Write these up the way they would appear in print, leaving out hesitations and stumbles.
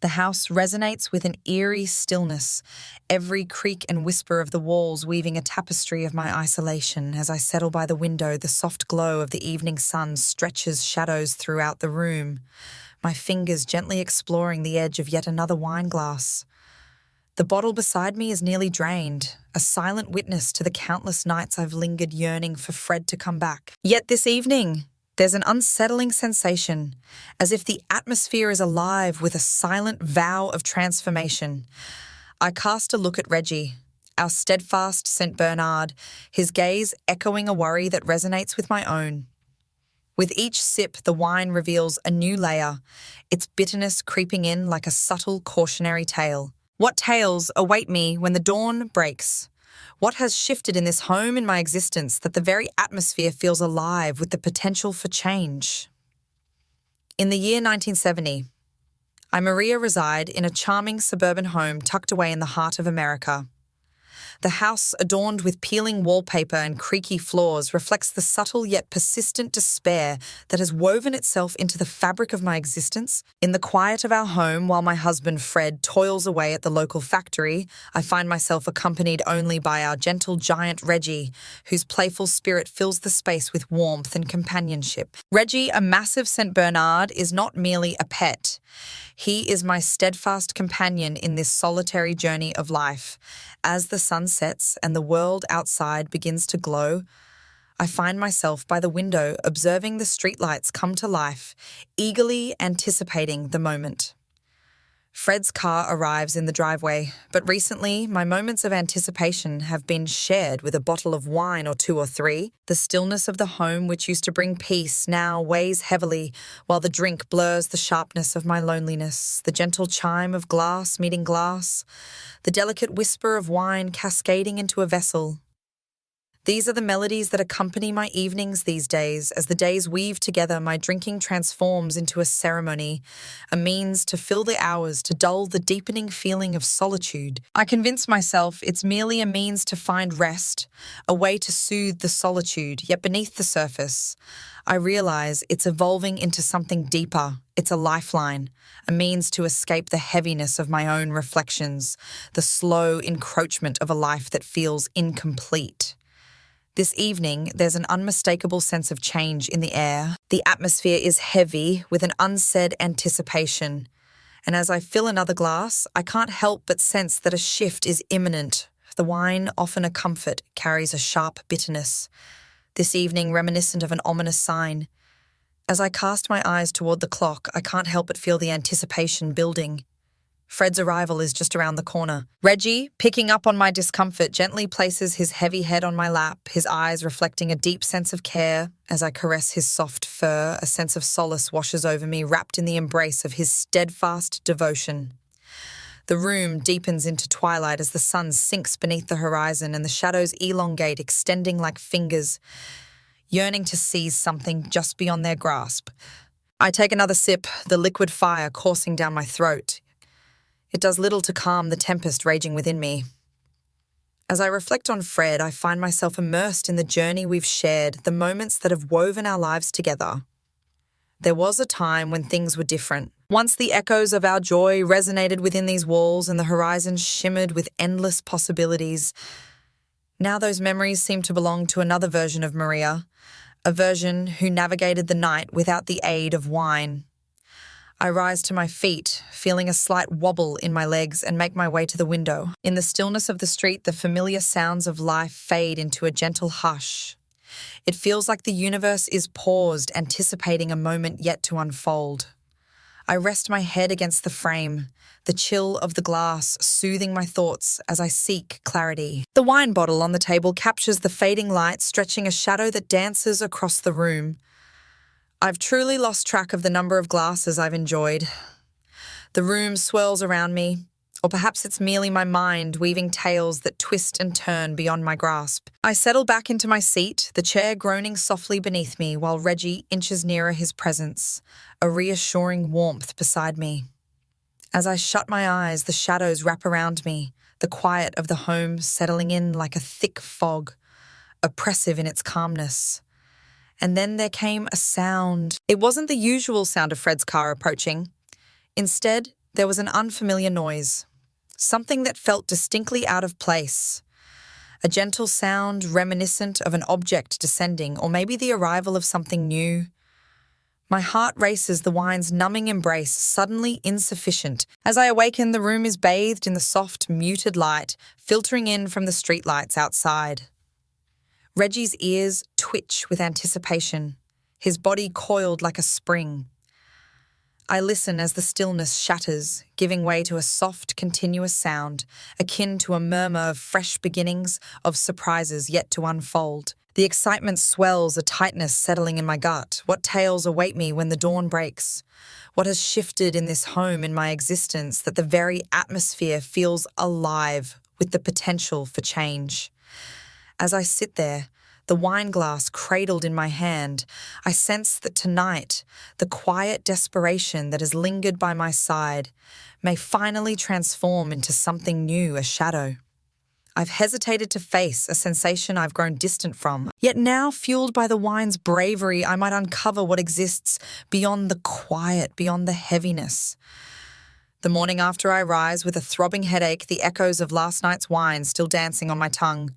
The house resonates with an eerie stillness, every creak and whisper of the walls weaving a tapestry of my isolation. As I settle by the window, the soft glow of the evening sun stretches shadows throughout the room, my fingers gently exploring the edge of yet another wine glass. The bottle beside me is nearly drained, a silent witness to the countless nights I've lingered yearning for Fred to come back. Yet this evening, there's an unsettling sensation, as if the atmosphere is alive with a silent vow of transformation. I cast a look at Reggie, our steadfast St. Bernard, his gaze echoing a worry that resonates with my own. With each sip, the wine reveals a new layer, its bitterness creeping in like a subtle cautionary tale. What tales await me when the dawn breaks? What has shifted in this home in my existence that the very atmosphere feels alive with the potential for change? In the year 1970, I, Maria, reside in a charming suburban home tucked away in the heart of America. The house, adorned with peeling wallpaper and creaky floors, reflects the subtle yet persistent despair that has woven itself into the fabric of my existence. In the quiet of our home, while my husband Fred toils away at the local factory, I find myself accompanied only by our gentle giant Reggie, whose playful spirit fills the space with warmth and companionship. Reggie, a massive St. Bernard, is not merely a pet. He is my steadfast companion in this solitary journey of life. As the sun sets and the world outside begins to glow, I find myself by the window observing the streetlights come to life, eagerly anticipating the moment. Fred's car arrives in the driveway, but recently my moments of anticipation have been shared with a bottle of wine or two or three. The stillness of the home, which used to bring peace, now weighs heavily, while the drink blurs the sharpness of my loneliness, the gentle chime of glass meeting glass, the delicate whisper of wine cascading into a vessel. These are the melodies that accompany my evenings these days. As the days weave together, my drinking transforms into a ceremony, a means to fill the hours, to dull the deepening feeling of solitude. I convince myself it's merely a means to find rest, a way to soothe the solitude, yet beneath the surface, I realize it's evolving into something deeper. It's a lifeline, a means to escape the heaviness of my own reflections, the slow encroachment of a life that feels incomplete. This evening, there's an unmistakable sense of change in the air. The atmosphere is heavy with an unsaid anticipation. And as I fill another glass, I can't help but sense that a shift is imminent. The wine, often a comfort, carries a sharp bitterness. This evening, reminiscent of an ominous sign. As I cast my eyes toward the clock, I can't help but feel the anticipation building. Fred's arrival is just around the corner. Reggie, picking up on my discomfort, gently places his heavy head on my lap, his eyes reflecting a deep sense of care. As I caress his soft fur, a sense of solace washes over me, wrapped in the embrace of his steadfast devotion. The room deepens into twilight as the sun sinks beneath the horizon and the shadows elongate, extending like fingers, yearning to seize something just beyond their grasp. I take another sip, the liquid fire coursing down my throat. It does little to calm the tempest raging within me. As I reflect on Fred, I find myself immersed in the journey we've shared, the moments that have woven our lives together. There was a time when things were different. Once the echoes of our joy resonated within these walls and the horizon shimmered with endless possibilities. Now those memories seem to belong to another version of Maria, a version who navigated the night without the aid of wine. I rise to my feet, feeling a slight wobble in my legs, and make my way to the window. In the stillness of the street, the familiar sounds of life fade into a gentle hush. It feels like the universe is paused, anticipating a moment yet to unfold. I rest my head against the frame, the chill of the glass soothing my thoughts as I seek clarity. The wine bottle on the table captures the fading light, stretching a shadow that dances across the room. I've truly lost track of the number of glasses I've enjoyed. The room swirls around me, or perhaps it's merely my mind weaving tales that twist and turn beyond my grasp. I settle back into my seat, the chair groaning softly beneath me while Reggie inches nearer his presence, a reassuring warmth beside me. As I shut my eyes, the shadows wrap around me, the quiet of the home settling in like a thick fog, oppressive in its calmness. And then there came a sound. It wasn't the usual sound of Fred's car approaching. Instead, There was an unfamiliar noise, something that felt distinctly out of place. A gentle sound reminiscent of an object descending, or maybe the arrival of something new. My heart races, the wine's numbing embrace suddenly insufficient. As I awaken, the room is bathed in the soft, muted light, filtering in from the streetlights outside. Reggie's ears twitch with anticipation, his body coiled like a spring. I listen as the stillness shatters, giving way to a soft, continuous sound, akin to a murmur of fresh beginnings, of surprises yet to unfold. The excitement swells, a tightness settling in my gut. What tales await me when the dawn breaks? What has shifted in this home, in my existence, that the very atmosphere feels alive with the potential for change? As I sit there, the wine glass cradled in my hand, I sense that tonight, the quiet desperation that has lingered by my side may finally transform into something new, a shadow. I've hesitated to face a sensation I've grown distant from, yet now, fueled by the wine's bravery, I might uncover what exists beyond the quiet, beyond the heaviness. The morning after I rise with a throbbing headache, the echoes of last night's wine still dancing on my tongue.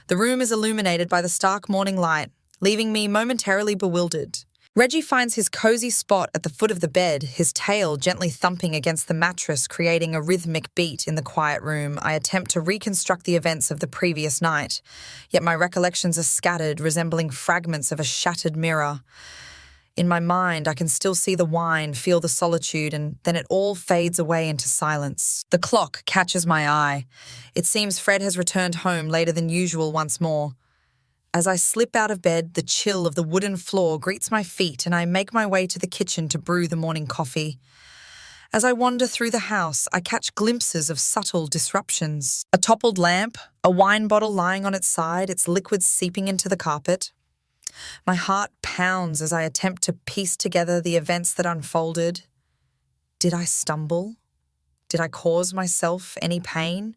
The room is illuminated by the stark morning light, leaving me momentarily bewildered. Reggie finds his cozy spot at the foot of the bed, his tail gently thumping against the mattress, creating a rhythmic beat in the quiet room. I attempt to reconstruct the events of the previous night, yet my recollections are scattered, resembling fragments of a shattered mirror. In my mind, I can still see the wine, feel the solitude, and then it all fades away into silence. The clock catches my eye. It seems Fred has returned home later than usual once more. As I slip out of bed, the chill of the wooden floor greets my feet and I make my way to the kitchen to brew the morning coffee. As I wander through the house, I catch glimpses of subtle disruptions. A toppled lamp, a wine bottle lying on its side, its liquid seeping into the carpet. My heart pounds as I attempt to piece together the events that unfolded. Did I stumble? Did I cause myself any pain?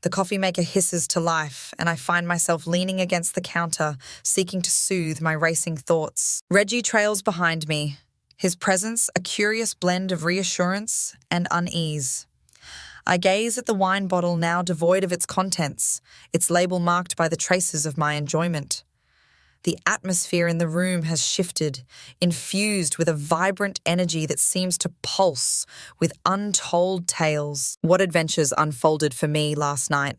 The coffee maker hisses to life, and I find myself leaning against the counter, seeking to soothe my racing thoughts. Reggie trails behind me, his presence a curious blend of reassurance and unease. I gaze at the wine bottle now devoid of its contents, its label marked by the traces of my enjoyment. The atmosphere in the room has shifted, infused with a vibrant energy that seems to pulse with untold tales. What adventures unfolded for me last night?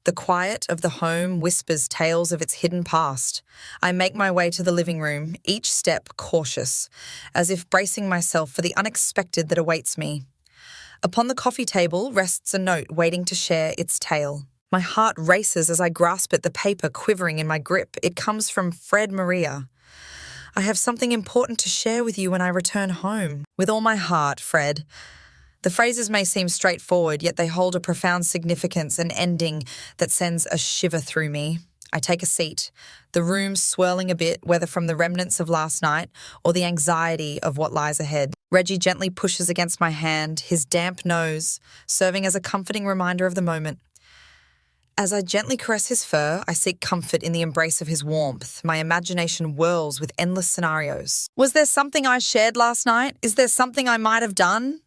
The quiet of the home whispers tales of its hidden past. I make my way to the living room, each step cautious, as if bracing myself for the unexpected that awaits me. Upon the coffee table rests a note waiting to share its tale. My heart races as I grasp it, the paper quivering in my grip. It comes from Fred Maria. I have something important to share with you when I return home. With all my heart, Fred. The phrases may seem straightforward, yet they hold a profound significance, an ending that sends a shiver through me. I take a seat, the room swirling a bit, whether from the remnants of last night or the anxiety of what lies ahead. Reggie gently pushes against my hand, his damp nose serving as a comforting reminder of the moment. As I gently caress his fur, I seek comfort in the embrace of his warmth. My imagination whirls with endless scenarios. Was there something I shared last night? Is there something I might have done?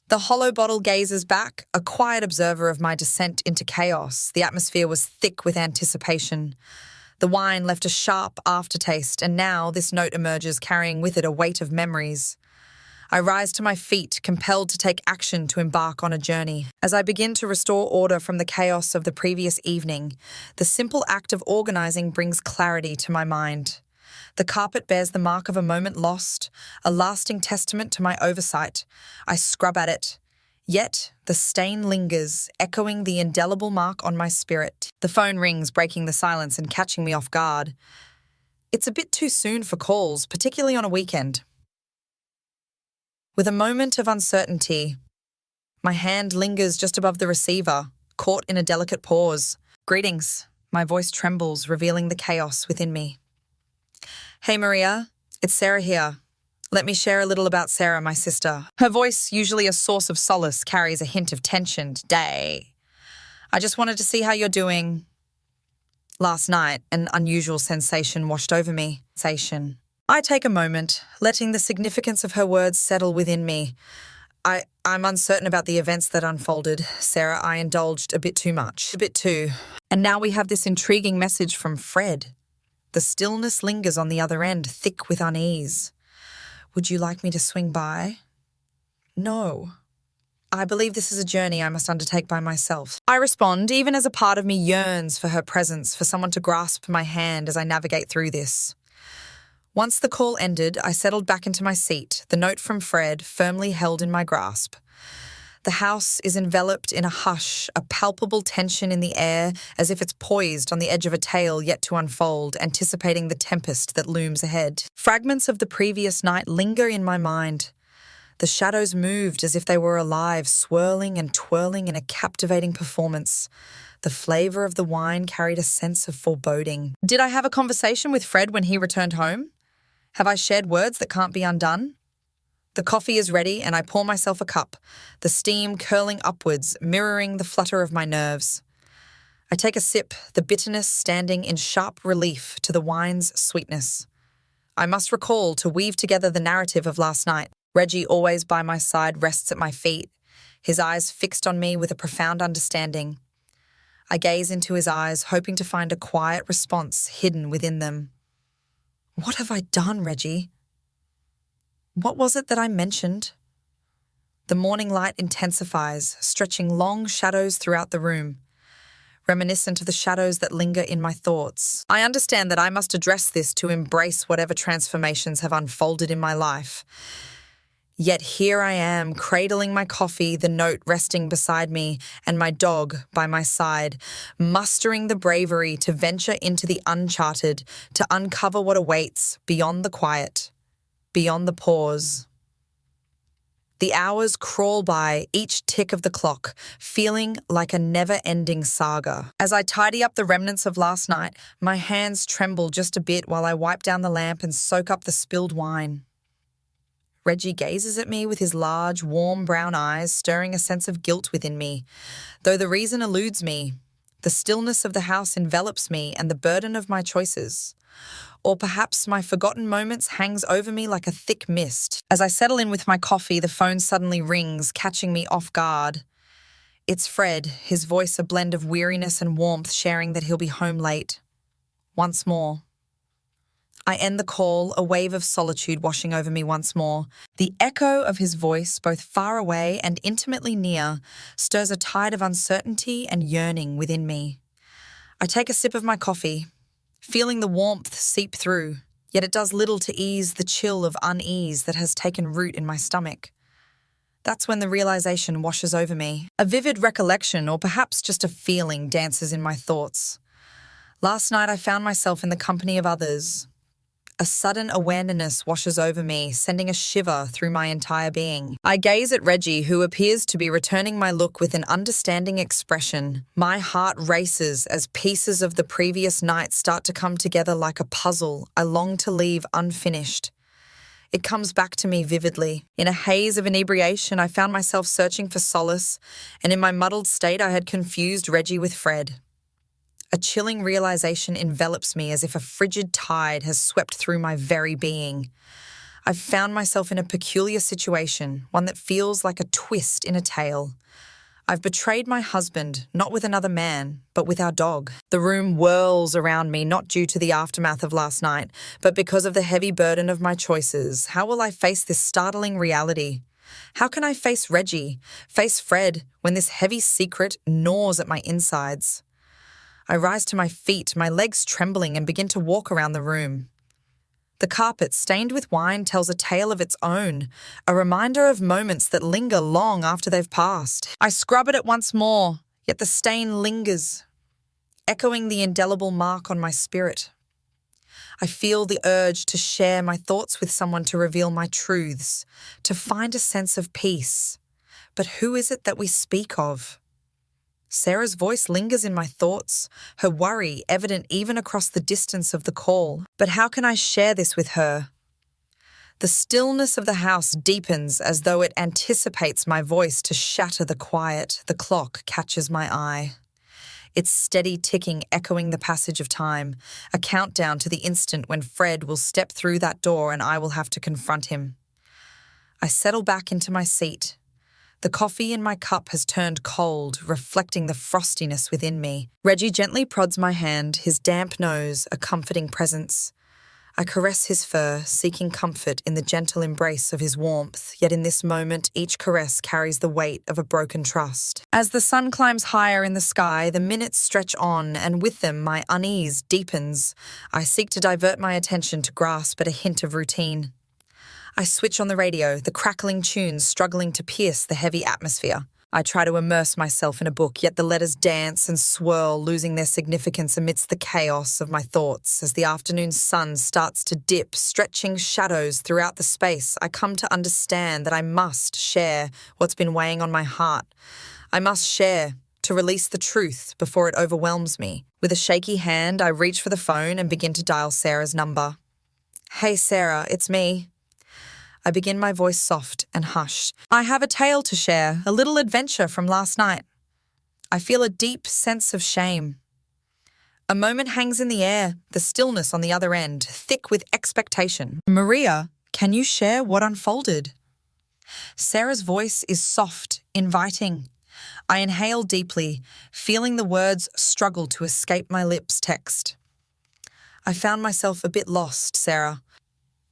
The hollow bottle gazes back, a quiet observer of my descent into chaos. The atmosphere was thick with anticipation. The wine left a sharp aftertaste, and now this note emerges, carrying with it a weight of memories. I rise to my feet, compelled to take action to embark on a journey. As I begin to restore order from the chaos of the previous evening, the simple act of organizing brings clarity to my mind. The carpet bears the mark of a moment lost, a lasting testament to my oversight. I scrub at it. Yet, the stain lingers, echoing the indelible mark on my spirit. The phone rings, breaking the silence and catching me off guard. It's a bit too soon for calls, particularly on a weekend. With a moment of uncertainty, my hand lingers just above the receiver, caught in a delicate pause. Greetings. My voice trembles, revealing the chaos within me. Hey Maria, it's Sarah here. Let me share a little about Sarah, my sister. Her voice, usually a source of solace, carries a hint of tension today. I just wanted to see how you're doing. Last night, an unusual sensation washed over me. I take a moment, letting the significance of her words settle within me. I'm uncertain about the events that unfolded, Sarah. I indulged a bit too much. A bit too. And now we have this intriguing message from Fred. The stillness lingers on the other end, thick with unease. Would you like me to swing by? No. I believe this is a journey I must undertake by myself. I respond, even as a part of me yearns for her presence, for someone to grasp my hand as I navigate through this. Once the call ended, I settled back into my seat, the note from Fred firmly held in my grasp. The house is enveloped in a hush, a palpable tension in the air, as if it's poised on the edge of a tale yet to unfold, anticipating the tempest that looms ahead. Fragments of the previous night linger in my mind. The shadows moved as if they were alive, swirling and twirling in a captivating performance. The flavour of the wine carried a sense of foreboding. Did I have a conversation with Fred when he returned home? Have I shared words that can't be undone? The coffee is ready and I pour myself a cup, the steam curling upwards, mirroring the flutter of my nerves. I take a sip, the bitterness standing in sharp relief to the wine's sweetness. I must recall to weave together the narrative of last night. Reggie, always by my side, rests at my feet, his eyes fixed on me with a profound understanding. I gaze into his eyes, hoping to find a quiet response hidden within them. What have I done, Reggie? What was it that I mentioned? The morning light intensifies, stretching long shadows throughout the room, reminiscent of the shadows that linger in my thoughts. I understand that I must address this to embrace whatever transformations have unfolded in my life. Yet here I am, cradling my coffee, the note resting beside me, and my dog by my side, mustering the bravery to venture into the uncharted, to uncover what awaits beyond the quiet, beyond the pause. The hours crawl by, each tick of the clock, feeling like a never-ending saga. As I tidy up the remnants of last night, my hands tremble just a bit while I wipe down the lamp and soak up the spilled wine. Reggie gazes at me with his large, warm brown eyes, stirring a sense of guilt within me. Though the reason eludes me, the stillness of the house envelops me and the burden of my choices. Or perhaps my forgotten moments hangs over me like a thick mist. As I settle in with my coffee, the phone suddenly rings, catching me off guard. It's Fred, his voice a blend of weariness and warmth, sharing that he'll be home late. Once more. I end the call, a wave of solitude washing over me once more. The echo of his voice, both far away and intimately near, stirs a tide of uncertainty and yearning within me. I take a sip of my coffee, feeling the warmth seep through, yet it does little to ease the chill of unease that has taken root in my stomach. That's when the realization washes over me. A vivid recollection, or perhaps just a feeling, dances in my thoughts. Last night I found myself in the company of others. A sudden awareness washes over me, sending a shiver through my entire being. I gaze at Reggie, who appears to be returning my look with an understanding expression. My heart races as pieces of the previous night start to come together like a puzzle I long to leave unfinished. It comes back to me vividly. In a haze of inebriation, I found myself searching for solace, and in my muddled state, I had confused Reggie with Fred. A chilling realization envelops me as if a frigid tide has swept through my very being. I've found myself in a peculiar situation, one that feels like a twist in a tale. I've betrayed my husband, not with another man, but with our dog. The room whirls around me, not due to the aftermath of last night, but because of the heavy burden of my choices. How will I face this startling reality? How can I face Reggie, face Fred, when this heavy secret gnaws at my insides? I rise to my feet, my legs trembling, and begin to walk around the room. The carpet, stained with wine, tells a tale of its own, a reminder of moments that linger long after they've passed. I scrub at it once more, yet the stain lingers, echoing the indelible mark on my spirit. I feel the urge to share my thoughts with someone, to reveal my truths, to find a sense of peace. But who is it that we speak of? Sarah's voice lingers in my thoughts, her worry evident even across the distance of the call. But how can I share this with her? The stillness of the house deepens as though it anticipates my voice to shatter the quiet. The clock catches my eye. Its steady ticking echoing the passage of time, a countdown to the instant when Fred will step through that door and I will have to confront him. I settle back into my seat, The coffee in my cup has turned cold, reflecting the frostiness within me. Reggie gently prods my hand, his damp nose a comforting presence. I caress his fur, seeking comfort in the gentle embrace of his warmth, yet in this moment each caress carries the weight of a broken trust. As the sun climbs higher in the sky, the minutes stretch on, and with them my unease deepens. I seek to divert my attention to grasp at a hint of routine. I switch on the radio, the crackling tunes struggling to pierce the heavy atmosphere. I try to immerse myself in a book, yet the letters dance and swirl, losing their significance amidst the chaos of my thoughts. As the afternoon sun starts to dip, stretching shadows throughout the space, I come to understand that I must share what's been weighing on my heart. I must share to release the truth before it overwhelms me. With a shaky hand, I reach for the phone and begin to dial Sarah's number. "Hey Sarah, it's me." I begin, my voice soft and hushed. "I have a tale to share, a little adventure from last night." I feel a deep sense of shame. A moment hangs in the air, the stillness on the other end, thick with expectation. "Maria, can you share what unfolded?" Sarah's voice is soft, inviting. I inhale deeply, feeling the words struggle to escape my lips. Text. "I found myself a bit lost, Sarah.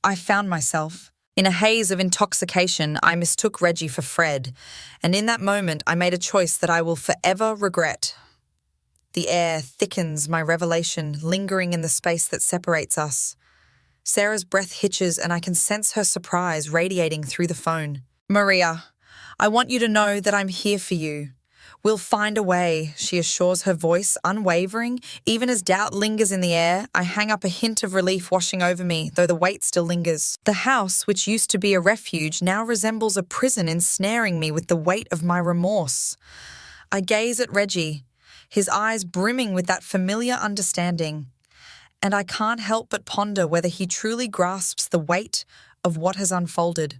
I found myself. In a haze of intoxication, I mistook Reggie for Fred, and in that moment I made a choice that I will forever regret." The air thickens my revelation, lingering in the space that separates us. Sarah's breath hitches and I can sense her surprise radiating through the phone. "Maria, I want you to know that I'm here for you. We'll find a way," she assures, her voice unwavering. Even as doubt lingers in the air, I hang up, a hint of relief washing over me, though the weight still lingers. The house, which used to be a refuge, now resembles a prison, ensnaring me with the weight of my remorse. I gaze at Reggie, his eyes brimming with that familiar understanding, and I can't help but ponder whether he truly grasps the weight of what has unfolded.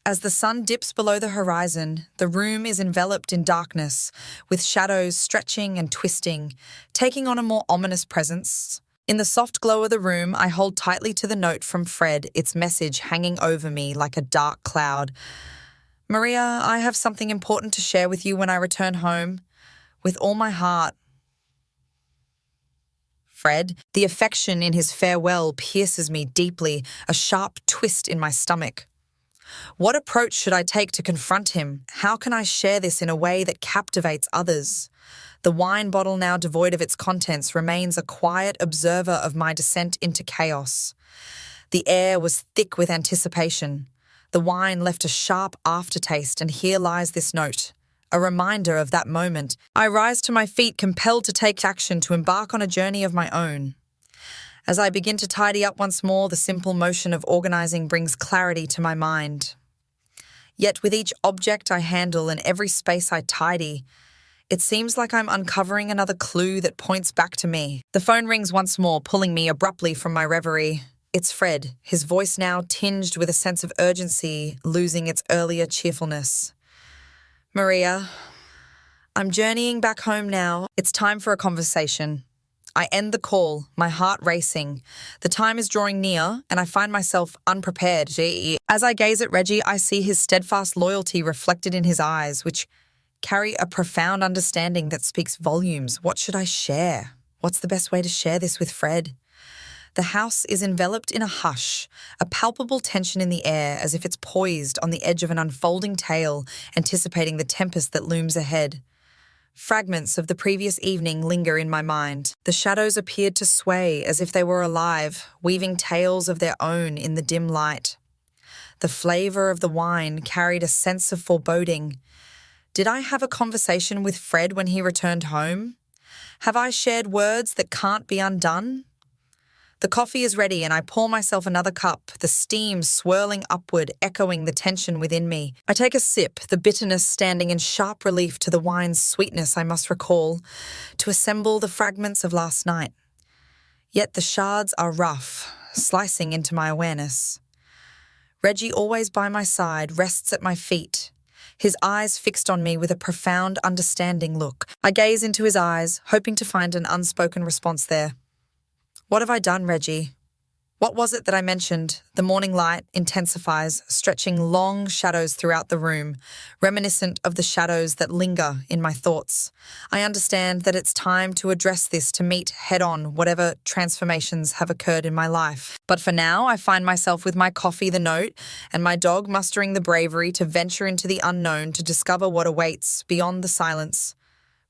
As the sun dips below the horizon, the room is enveloped in darkness, with shadows stretching and twisting, taking on a more ominous presence. In the soft glow of the room, I hold tightly to the note from Fred, its message hanging over me like a dark cloud. "Maria, I have something important to share with you when I return home. With all my heart." Fred, the affection in his farewell pierces me deeply, a sharp twist in my stomach. What approach should I take to confront him? How can I share this in a way that captivates others? The wine bottle, now devoid of its contents, remains a quiet observer of my descent into chaos. The air was thick with anticipation. The wine left a sharp aftertaste, and here lies this note, a reminder of that moment. I rise to my feet, compelled to take action, to embark on a journey of my own. As I begin to tidy up once more, the simple motion of organizing brings clarity to my mind. Yet with each object I handle and every space I tidy, it seems like I'm uncovering another clue that points back to me. The phone rings once more, pulling me abruptly from my reverie. It's Fred, his voice now tinged with a sense of urgency, losing its earlier cheerfulness. "Maria, I'm journeying back home now. It's time for a conversation." I end the call, my heart racing. The time is drawing near, and I find myself unprepared. As I gaze at Reggie, I see his steadfast loyalty reflected in his eyes, which carry a profound understanding that speaks volumes. What should I share? What's the best way to share this with Fred? The house is enveloped in a hush, a palpable tension in the air, as if it's poised on the edge of an unfolding tale, anticipating the tempest that looms ahead. Fragments of the previous evening linger in my mind. The shadows appeared to sway as if they were alive, weaving tales of their own in the dim light. The flavor of the wine carried a sense of foreboding. Did I have a conversation with Fred when he returned home? Have I shared words that can't be undone? The coffee is ready and I pour myself another cup, the steam swirling upward, echoing the tension within me. I take a sip, the bitterness standing in sharp relief to the wine's sweetness I must recall, to assemble the fragments of last night. Yet the shards are rough, slicing into my awareness. Reggie, always by my side, rests at my feet, his eyes fixed on me with a profound, understanding look. I gaze into his eyes, hoping to find an unspoken response there. "What have I done, Reggie?" What was it that I mentioned? The morning light intensifies, stretching long shadows throughout the room, reminiscent of the shadows that linger in my thoughts. I understand that it's time to address this, to meet head-on whatever transformations have occurred in my life. But for now, I find myself with my coffee, the note, and my dog mustering the bravery to venture into the unknown, to discover what awaits beyond the silence,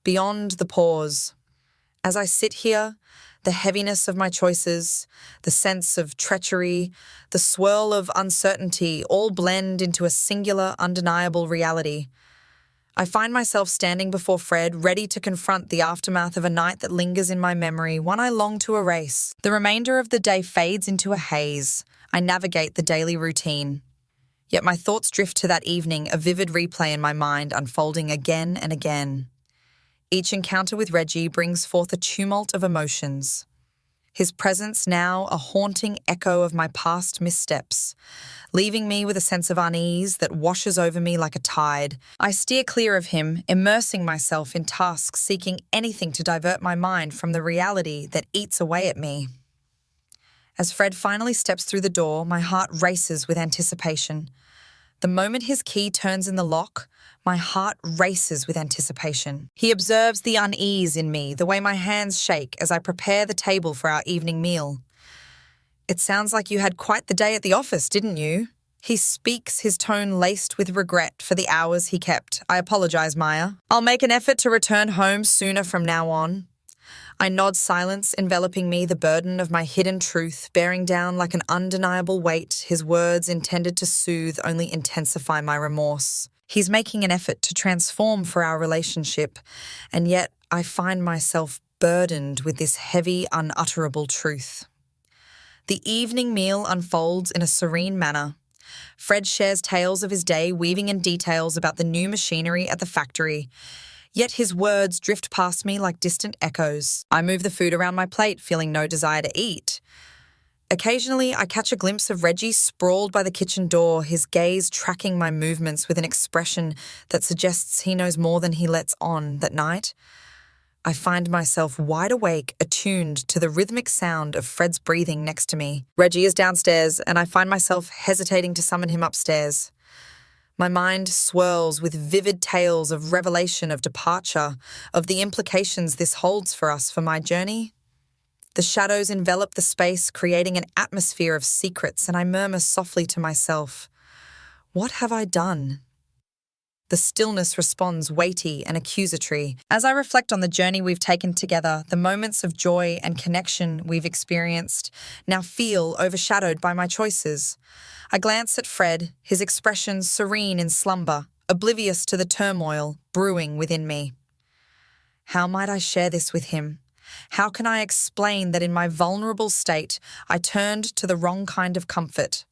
beyond the pause. As I sit here, the heaviness of my choices, the sense of treachery, the swirl of uncertainty all blend into a singular, undeniable reality. I find myself standing before Fred, ready to confront the aftermath of a night that lingers in my memory, one I long to erase. The remainder of the day fades into a haze. I navigate the daily routine. Yet my thoughts drift to that evening, a vivid replay in my mind unfolding again and again. Each encounter with Reggie brings forth a tumult of emotions. His presence now a haunting echo of my past missteps, leaving me with a sense of unease that washes over me like a tide. I steer clear of him, immersing myself in tasks, seeking anything to divert my mind from the reality that eats away at me. As Fred finally steps through the door, my heart races with anticipation. The moment his key turns in the lock, my heart races with anticipation. He observes the unease in me, the way my hands shake as I prepare the table for our evening meal. "It sounds like you had quite the day at the office, didn't you?" He speaks, his tone laced with regret for the hours he kept. "I apologize, Maya. I'll make an effort to return home sooner from now on." I nod, silence enveloping me, the burden of my hidden truth bearing down like an undeniable weight. His words, intended to soothe, only intensify my remorse. He's making an effort to transform for our relationship, and yet I find myself burdened with this heavy, unutterable truth. The evening meal unfolds in a serene manner. Fred shares tales of his day, weaving in details about the new machinery at the factory. Yet his words drift past me like distant echoes. I move the food around my plate, feeling no desire to eat. Occasionally, I catch a glimpse of Reggie sprawled by the kitchen door, his gaze tracking my movements with an expression that suggests he knows more than he lets on. That night, I find myself wide awake, attuned to the rhythmic sound of Fred's breathing next to me. Reggie is downstairs, and I find myself hesitating to summon him upstairs. My mind swirls with vivid tales of revelation, of departure, of the implications this holds for us, for my journey. The shadows envelop the space, creating an atmosphere of secrets, and I murmur softly to myself, "What have I done?" The stillness responds weighty and accusatory. As I reflect on the journey we've taken together, the moments of joy and connection we've experienced now feel overshadowed by my choices. I glance at Fred, his expression serene in slumber, oblivious to the turmoil brewing within me. How might I share this with him? How can I explain that in my vulnerable state, I turned to the wrong kind of comfort?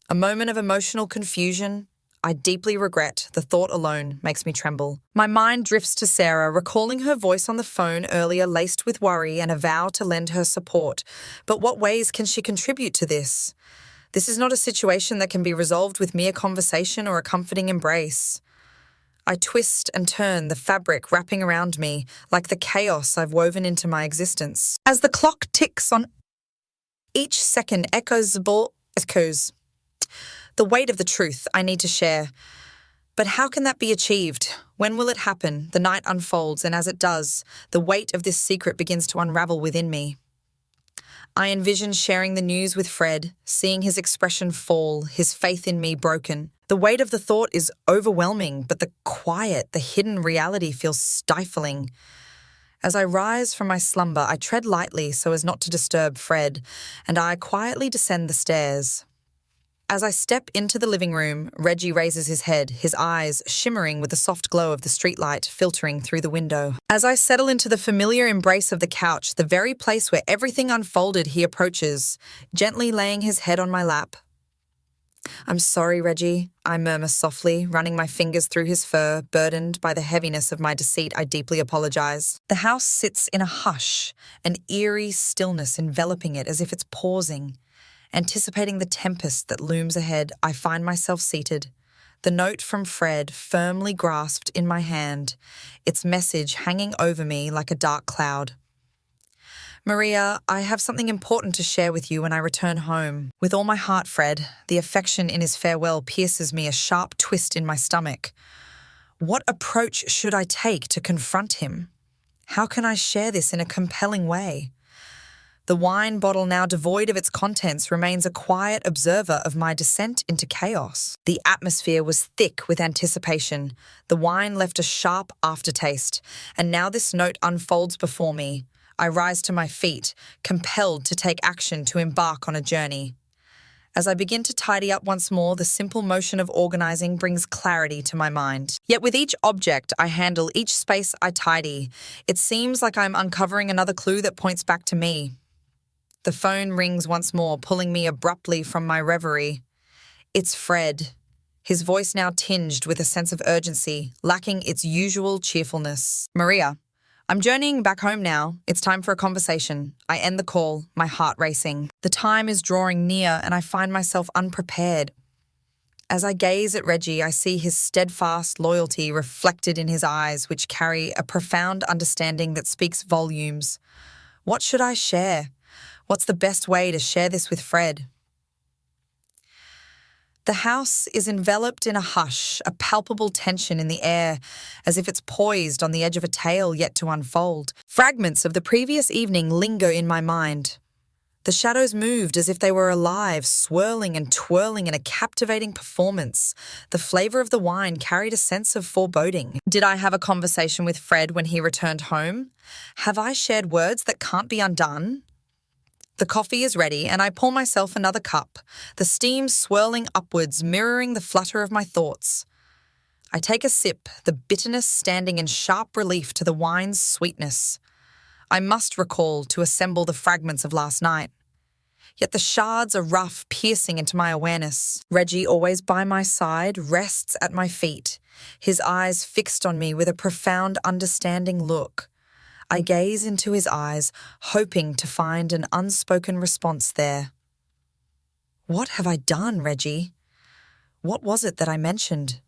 A moment of emotional confusion. I deeply regret. The thought alone makes me tremble. My mind drifts to Sarah, recalling her voice on the phone earlier, laced with worry and a vow to lend her support. But what ways can she contribute to this? This is not a situation that can be resolved with mere conversation or a comforting embrace. I twist and turn, the fabric wrapping around me, like the chaos I've woven into my existence. As the clock ticks on, each second echoes the weight of the truth I need to share. But how can that be achieved? When will it happen? The night unfolds, and as it does, the weight of this secret begins to unravel within me. I envision sharing the news with Fred, seeing his expression fall, his faith in me broken. The weight of the thought is overwhelming, but the quiet, the hidden reality feels stifling. As I rise from my slumber, I tread lightly so as not to disturb Fred, and I quietly descend the stairs. As I step into the living room, Reggie raises his head, his eyes shimmering with the soft glow of the streetlight filtering through the window. As I settle into the familiar embrace of the couch, the very place where everything unfolded, he approaches, gently laying his head on my lap. "I'm sorry, Reggie," I murmur softly, running my fingers through his fur, burdened by the heaviness of my deceit. I deeply apologize. The house sits in a hush, an eerie stillness enveloping it as if it's pausing. Anticipating the tempest that looms ahead, I find myself seated, the note from Fred firmly grasped in my hand, its message hanging over me like a dark cloud. Maria, I have something important to share with you when I return home. With all my heart, Fred, the affection in his farewell pierces me a sharp twist in my stomach. What approach should I take to confront him? How can I share this in a compelling way? The wine bottle, now devoid of its contents, remains a quiet observer of my descent into chaos. The atmosphere was thick with anticipation. The wine left a sharp aftertaste, and now this note unfolds before me. I rise to my feet, compelled to take action to embark on a journey. As I begin to tidy up once more, the simple motion of organizing brings clarity to my mind. Yet with each object I handle, each space I tidy, it seems like I'm uncovering another clue that points back to me. The phone rings once more, pulling me abruptly from my reverie. It's Fred, his voice now tinged with a sense of urgency, lacking its usual cheerfulness. Maria, I'm journeying back home now. It's time for a conversation. I end the call, my heart racing. The time is drawing near and I find myself unprepared. As I gaze at Reggie, I see his steadfast loyalty reflected in his eyes, which carry a profound understanding that speaks volumes. What should I share? What's the best way to share this with Fred? The house is enveloped in a hush, a palpable tension in the air, as if it's poised on the edge of a tale yet to unfold. Fragments of the previous evening linger in my mind. The shadows moved as if they were alive, swirling and twirling in a captivating performance. The flavor of the wine carried a sense of foreboding. Did I have a conversation with Fred when he returned home? Have I shared words that can't be undone? The coffee is ready, and I pour myself another cup, the steam swirling upwards, mirroring the flutter of my thoughts. I take a sip, the bitterness standing in sharp relief to the wine's sweetness. I must recall to assemble the fragments of last night. Yet the shards are rough, piercing into my awareness. Reggie, always by my side, rests at my feet, his eyes fixed on me with a profound, understanding look. I gaze into his eyes, hoping to find an unspoken response there. What have I done, Reggie? What was it that I mentioned?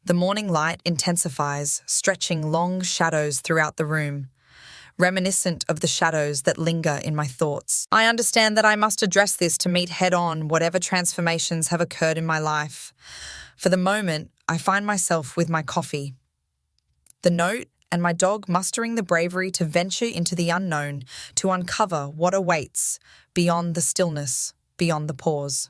The morning light intensifies, stretching long shadows throughout the room, reminiscent of the shadows that linger in my thoughts. I understand that I must address this to meet head-on whatever transformations have occurred in my life. For the moment, I find myself with my coffee. The note and my dog mustering the bravery to venture into the unknown, to uncover what awaits beyond the stillness, beyond the pause.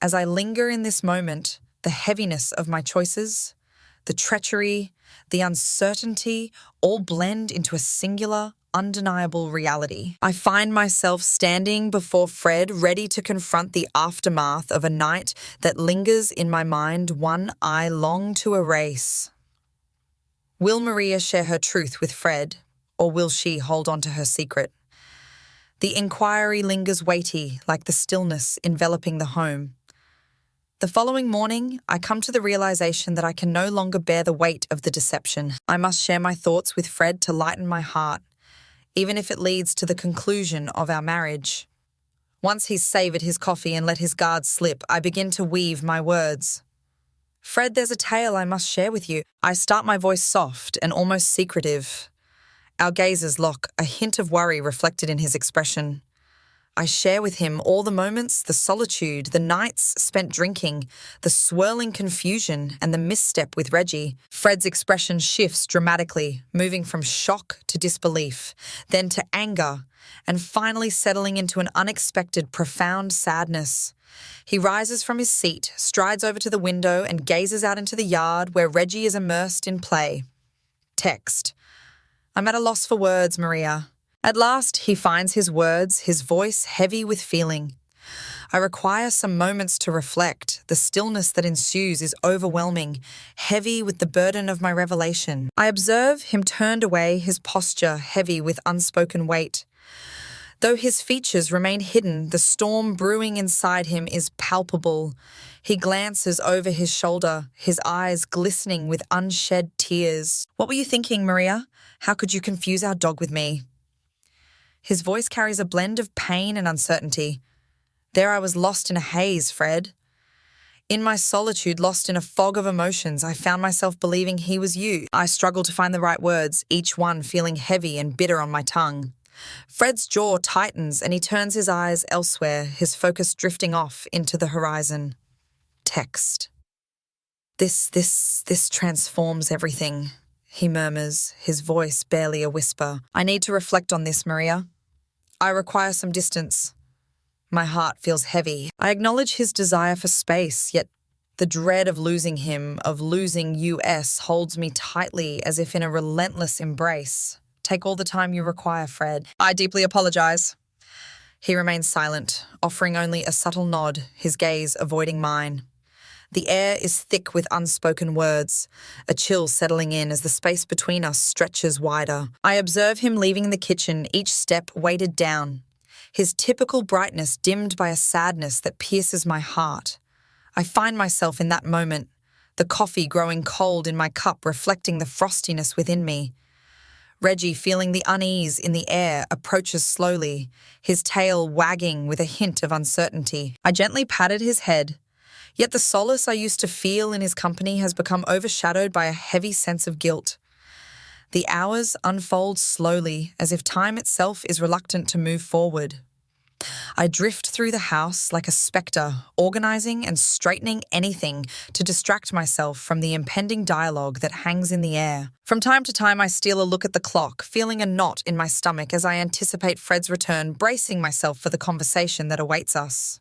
As I linger in this moment, the heaviness of my choices, the treachery, the uncertainty, all blend into a singular, undeniable reality. I find myself standing before Fred, ready to confront the aftermath of a night that lingers in my mind, one I long to erase. Will Maria share her truth with Fred, or will she hold on to her secret? The inquiry lingers weighty, like the stillness enveloping the home. The following morning, I come to the realization that I can no longer bear the weight of the deception. I must share my thoughts with Fred to lighten my heart, even if it leads to the conclusion of our marriage. Once he's savoured his coffee and let his guard slip, I begin to weave my words. Fred, there's a tale I must share with you. I start my voice soft and almost secretive. Our gazes lock, a hint of worry reflected in his expression. I share with him all the moments, the solitude, the nights spent drinking, the swirling confusion, and the misstep with Reggie. Fred's expression shifts dramatically, moving from shock to disbelief, then to anger, and finally settling into an unexpected, profound sadness. He rises from his seat, strides over to the window, and gazes out into the yard where Reggie is immersed in play. Text. I'm at a loss for words, Maria. At last, he finds his words, his voice heavy with feeling. I require some moments to reflect. The stillness that ensues is overwhelming, heavy with the burden of my revelation. I observe him turned away, his posture heavy with unspoken weight. Though his features remain hidden, the storm brewing inside him is palpable. He glances over his shoulder, his eyes glistening with unshed tears. What were you thinking, Maria? How could you confuse our dog with me? His voice carries a blend of pain and uncertainty. There I was lost in a haze, Fred. In my solitude, lost in a fog of emotions, I found myself believing he was you. I struggled to find the right words, each one feeling heavy and bitter on my tongue. Fred's jaw tightens and he turns his eyes elsewhere, his focus drifting off into the horizon. Text. This transforms everything, he murmurs, his voice barely a whisper. I need to reflect on this, Maria. I require some distance. My heart feels heavy. I acknowledge his desire for space, yet the dread of losing him, of losing US, holds me tightly as if in a relentless embrace. Take all the time you require, Fred. I deeply apologize. He remains silent, offering only a subtle nod, his gaze avoiding mine. The air is thick with unspoken words, a chill settling in as the space between us stretches wider. I observe him leaving the kitchen, each step weighted down, his typical brightness dimmed by a sadness that pierces my heart. I find myself in that moment, the coffee growing cold in my cup reflecting the frostiness within me. Reggie, feeling the unease in the air, approaches slowly, his tail wagging with a hint of uncertainty. I gently patted his head, yet the solace I used to feel in his company has become overshadowed by a heavy sense of guilt. The hours unfold slowly, as if time itself is reluctant to move forward. I drift through the house like a spectre, organizing and straightening anything to distract myself from the impending dialogue that hangs in the air. From time to time, I steal a look at the clock, feeling a knot in my stomach as I anticipate Fred's return, bracing myself for the conversation that awaits us.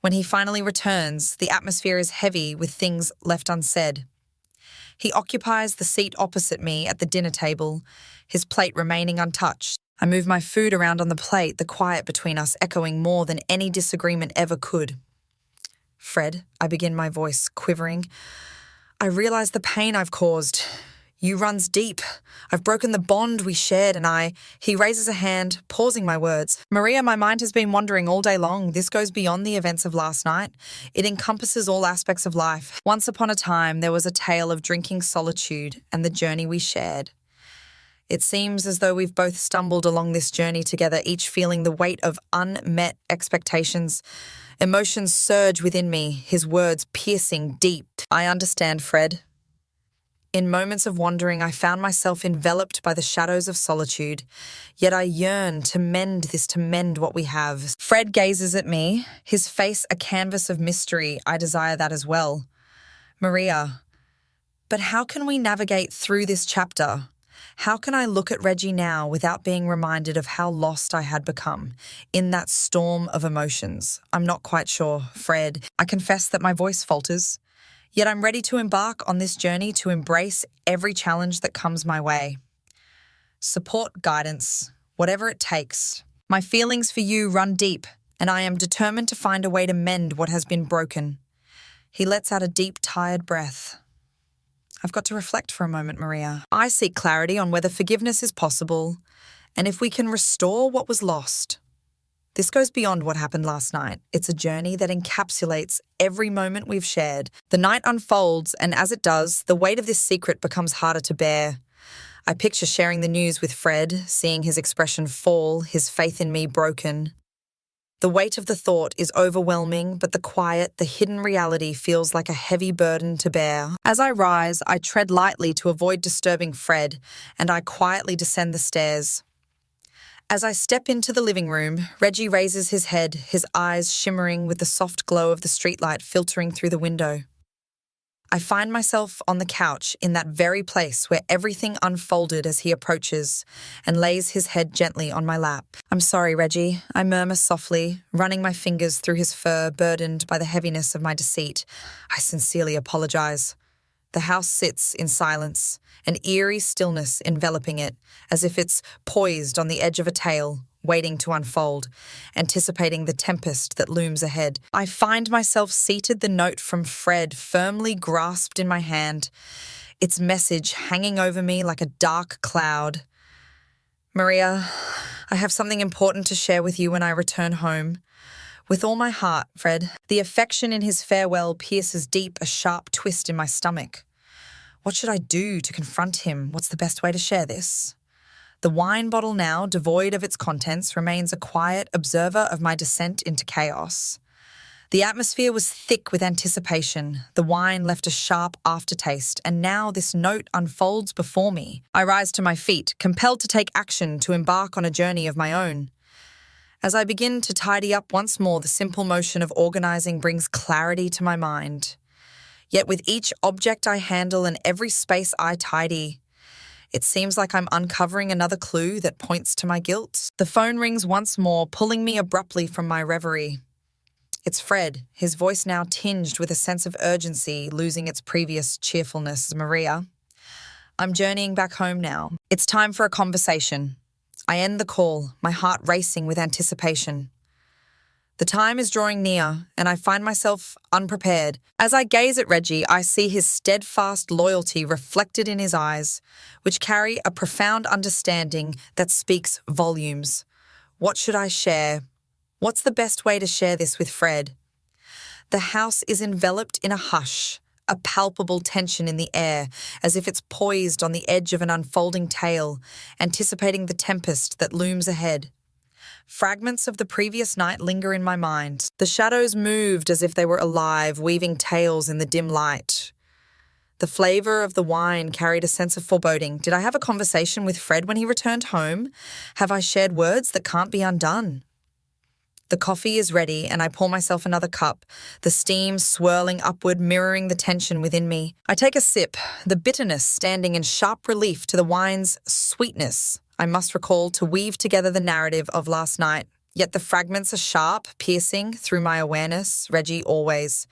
When he finally returns, the atmosphere is heavy with things left unsaid. He occupies the seat opposite me at the dinner table, his plate remaining untouched. I move my food around on the plate, the quiet between us echoing more than any disagreement ever could. Fred, I begin, my voice quivering. I realize the pain I've caused. You runs deep. I've broken the bond we shared He raises a hand, pausing my words. Maria, my mind has been wandering all day long. This goes beyond the events of last night. It encompasses all aspects of life. Once upon a time, there was a tale of drinking solitude and the journey we shared. It seems as though we've both stumbled along this journey together, each feeling the weight of unmet expectations. Emotions surge within me, his words piercing deep. I understand, Fred. In moments of wandering, I found myself enveloped by the shadows of solitude, yet I yearn to mend what we have. Fred gazes at me, his face a canvas of mystery. I desire that as well. Maria, but how can we navigate through this chapter? How can I look at Reggie now without being reminded of how lost I had become in that storm of emotions? I'm not quite sure, Fred. I confess that my voice falters. Yet I'm ready to embark on this journey to embrace every challenge that comes my way. Support, guidance, whatever it takes. My feelings for you run deep, and I am determined to find a way to mend what has been broken. He lets out a deep, tired breath. I've got to reflect for a moment, Maria. I seek clarity on whether forgiveness is possible, and if we can restore what was lost. This goes beyond what happened last night. It's a journey that encapsulates every moment we've shared. The night unfolds, and as it does, the weight of this secret becomes harder to bear. I picture sharing the news with Fred, seeing his expression fall, his faith in me broken. The weight of the thought is overwhelming, but the quiet, the hidden reality feels like a heavy burden to bear. As I rise, I tread lightly to avoid disturbing Fred, and I quietly descend the stairs. As I step into the living room, Reggie raises his head, his eyes shimmering with the soft glow of the streetlight filtering through the window. I find myself on the couch in that very place where everything unfolded as he approaches and lays his head gently on my lap. I'm sorry, Reggie, I murmur softly, running my fingers through his fur, burdened by the heaviness of my deceit. I sincerely apologize. The house sits in silence, an eerie stillness enveloping it, as if it's poised on the edge of a tale, waiting to unfold, anticipating the tempest that looms ahead. I find myself seated, the note from Fred firmly grasped in my hand, its message hanging over me like a dark cloud. Maria, I have something important to share with you when I return home. With all my heart, Fred. The affection in his farewell pierces deep, a sharp twist in my stomach. What should I do to confront him? What's the best way to share this? The wine bottle now, devoid of its contents, remains a quiet observer of my descent into chaos. The atmosphere was thick with anticipation. The wine left a sharp aftertaste, and now this note unfolds before me. I rise to my feet, compelled to take action to embark on a journey of my own. As I begin to tidy up once more, the simple motion of organizing brings clarity to my mind. Yet with each object I handle and every space I tidy, it seems like I'm uncovering another clue that points to my guilt. The phone rings once more, pulling me abruptly from my reverie. It's Fred, his voice now tinged with a sense of urgency, losing its previous cheerfulness. Maria, I'm journeying back home now. It's time for a conversation. I end the call, my heart racing with anticipation. The time is drawing near, and I find myself unprepared. As I gaze at Reggie, I see his steadfast loyalty reflected in his eyes, which carry a profound understanding that speaks volumes. What should I share? What's the best way to share this with Fred? The house is enveloped in a hush, a palpable tension in the air, as if it's poised on the edge of an unfolding tale, anticipating the tempest that looms ahead. Fragments of the previous night linger in my mind. The shadows moved as if they were alive, weaving tales in the dim light. The flavor of the wine carried a sense of foreboding. Did I have a conversation with Fred when he returned home? Have I shared words that can't be undone? The coffee is ready, and I pour myself another cup, the steam swirling upward, mirroring the tension within me. I take a sip, the bitterness standing in sharp relief to the wine's sweetness. I must recall to weave together the narrative of last night, yet the fragments are sharp, piercing through my awareness. Reggie always.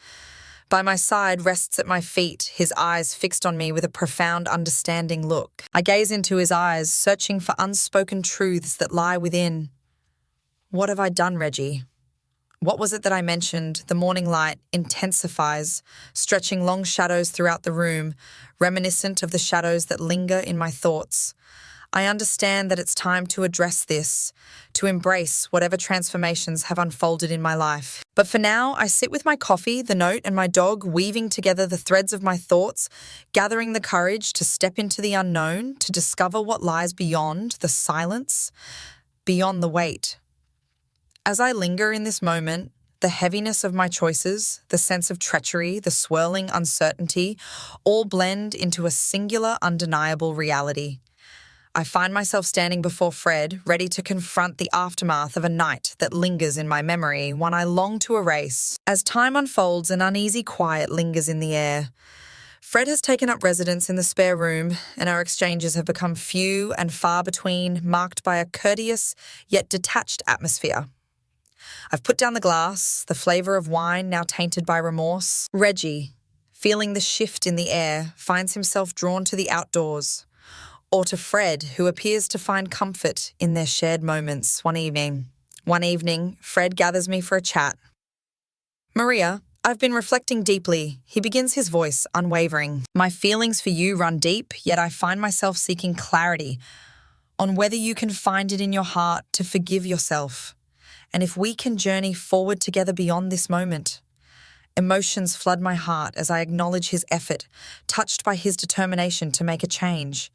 By my side rests at my feet, his eyes fixed on me with a profound, understanding look. I gaze into his eyes, searching for unspoken truths that lie within. What have I done, Reggie? What was it that I mentioned? The morning light intensifies, stretching long shadows throughout the room, reminiscent of the shadows that linger in my thoughts. I understand that it's time to address this, to embrace whatever transformations have unfolded in my life. But for now, I sit with my coffee, the note, and my dog, weaving together the threads of my thoughts, gathering the courage to step into the unknown, to discover what lies beyond the silence, beyond the weight. As I linger in this moment, the heaviness of my choices, the sense of treachery, the swirling uncertainty, all blend into a singular, undeniable reality. I find myself standing before Fred, ready to confront the aftermath of a night that lingers in my memory, one I long to erase. As time unfolds, an uneasy quiet lingers in the air. Fred has taken up residence in the spare room, and our exchanges have become few and far between, marked by a courteous yet detached atmosphere. I've put down the glass, the flavour of wine now tainted by remorse. Reggie, feeling the shift in the air, finds himself drawn to the outdoors, or to Fred, who appears to find comfort in their shared moments. One evening, Fred gathers me for a chat. Maria, I've been reflecting deeply. He begins, his voice unwavering. My feelings for you run deep, yet I find myself seeking clarity on whether you can find it in your heart to forgive yourself, and if we can journey forward together beyond this moment. Emotions flood my heart as I acknowledge his effort, touched by his determination to make a change.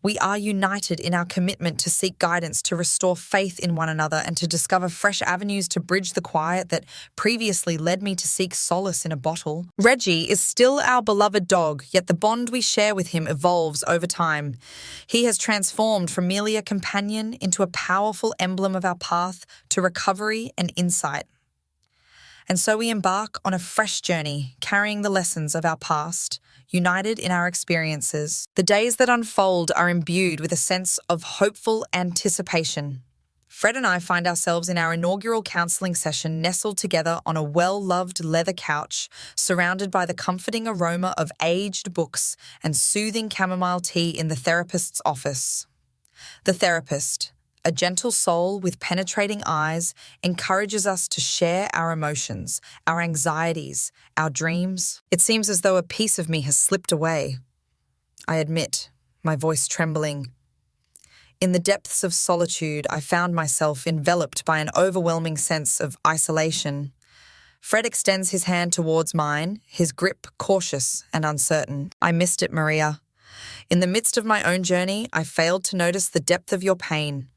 We are united in our commitment to seek guidance, to restore faith in one another, and to discover fresh avenues to bridge the quiet that previously led me to seek solace in a bottle. Reggie is still our beloved dog, yet the bond we share with him evolves over time. He has transformed from merely a companion into a powerful emblem of our path to recovery and insight. And so we embark on a fresh journey, carrying the lessons of our past, united in our experiences. The days that unfold are imbued with a sense of hopeful anticipation. Fred and I find ourselves in our inaugural counselling session, nestled together on a well-loved leather couch, surrounded by the comforting aroma of aged books and soothing chamomile tea in the therapist's office. The therapist, a gentle soul with penetrating eyes, encourages us to share our emotions, our anxieties, our dreams. It seems as though a piece of me has slipped away. I admit, my voice trembling. In the depths of solitude, I found myself enveloped by an overwhelming sense of isolation. Fred extends his hand towards mine, his grip cautious and uncertain. I missed it, Maria. In the midst of my own journey, I failed to notice the depth of your pain.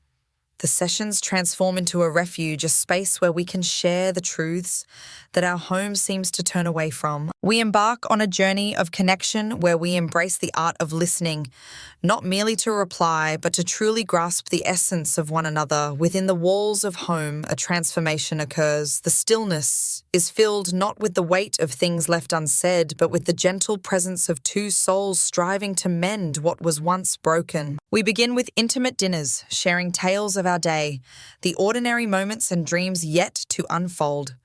The sessions transform into a refuge, a space where we can share the truths that our home seems to turn away from. We embark on a journey of connection where we embrace the art of listening, not merely to reply, but to truly grasp the essence of one another. Within the walls of home, a transformation occurs. The stillness is filled not with the weight of things left unsaid, but with the gentle presence of two souls striving to mend what was once broken. We begin with intimate dinners, sharing tales of our day, the ordinary moments and dreams yet to unfold.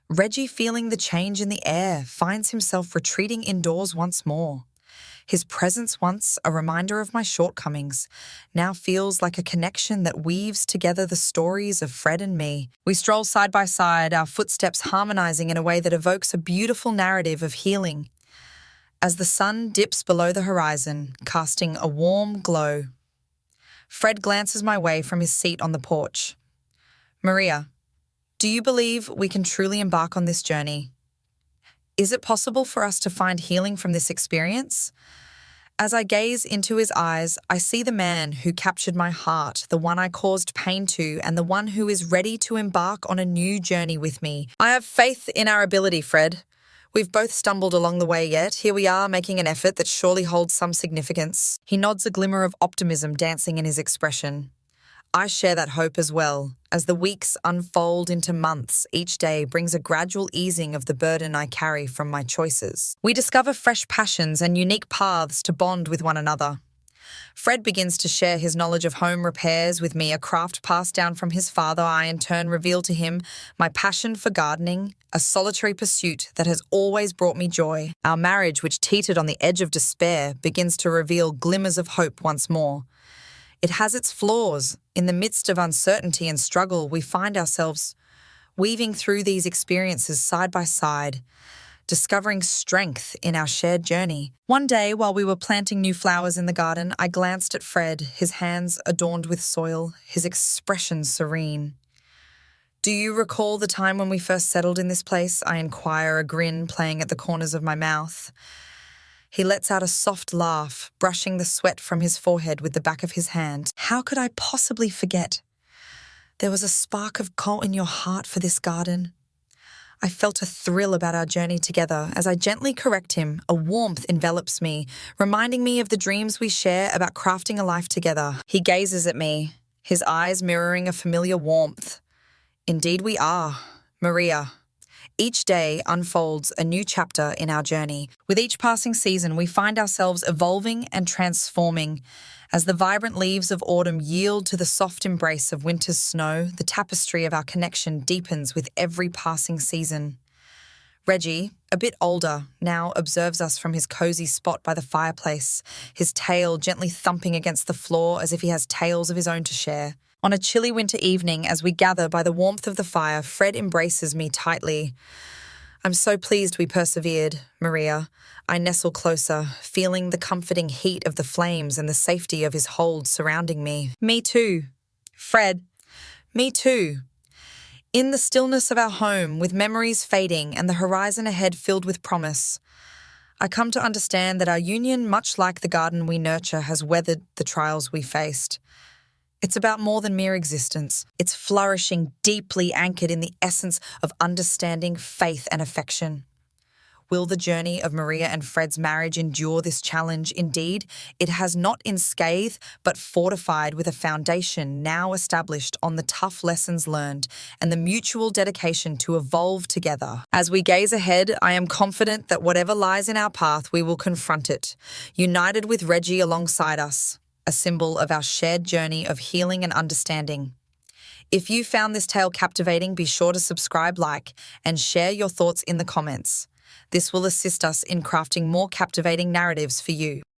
Reggie, feeling the change in the air, finds himself retreating indoors once more. His presence, once a reminder of my shortcomings, now feels like a connection that weaves together the stories of Fred and me. We stroll side by side, our footsteps harmonizing in a way that evokes a beautiful narrative of healing. As the sun dips below the horizon, casting a warm glow, Fred glances my way from his seat on the porch. Maria, do you believe we can truly embark on this journey? Is it possible for us to find healing from this experience? As I gaze into his eyes, I see the man who captured my heart, the one I caused pain to, and the one who is ready to embark on a new journey with me. I have faith in our ability, Fred. We've both stumbled along the way yet. Here we are, making an effort that surely holds some significance. He nods, a glimmer of optimism dancing in his expression. I share that hope as well. As the weeks unfold into months, each day brings a gradual easing of the burden I carry from my choices. We discover fresh passions and unique paths to bond with one another. Fred begins to share his knowledge of home repairs with me, a craft passed down from his father. I in turn reveal to him my passion for gardening, a solitary pursuit that has always brought me joy. Our marriage, which teetered on the edge of despair, begins to reveal glimmers of hope once more. It has its flaws. In the midst of uncertainty and struggle, we find ourselves weaving through these experiences side by side, discovering strength in our shared journey. One day, while we were planting new flowers in the garden, I glanced at Fred, his hands adorned with soil, his expression serene. Do you recall the time when we first settled in this place? I inquire, a grin playing at the corners of my mouth. He lets out a soft laugh, brushing the sweat from his forehead with the back of his hand. How could I possibly forget? There was a spark of coal in your heart for this garden. I felt a thrill about our journey together. As I gently correct him, a warmth envelops me, reminding me of the dreams we share about crafting a life together. He gazes at me, his eyes mirroring a familiar warmth. Indeed we are, Maria. Each day unfolds a new chapter in our journey. With each passing season, we find ourselves evolving and transforming. As the vibrant leaves of autumn yield to the soft embrace of winter's snow, the tapestry of our connection deepens with every passing season. Reggie, a bit older, now observes us from his cozy spot by the fireplace, his tail gently thumping against the floor as if he has tales of his own to share. On a chilly winter evening, as we gather by the warmth of the fire, Fred embraces me tightly. I'm so pleased we persevered, Maria. I nestle closer, feeling the comforting heat of the flames and the safety of his hold surrounding me. Me too. Fred, me too. In the stillness of our home, with memories fading and the horizon ahead filled with promise, I come to understand that our union, much like the garden we nurture, has weathered the trials we faced. It's about more than mere existence. It's flourishing, deeply anchored in the essence of understanding, faith, and affection. Will the journey of Maria and Fred's marriage endure this challenge? Indeed, it has not in scathe, but fortified with a foundation now established on the tough lessons learned and the mutual dedication to evolve together. As we gaze ahead, I am confident that whatever lies in our path, we will confront it, united with Reggie alongside us, a symbol of our shared journey of healing and understanding. If you found this tale captivating, be sure to subscribe, like, and share your thoughts in the comments. This will assist us in crafting more captivating narratives for you.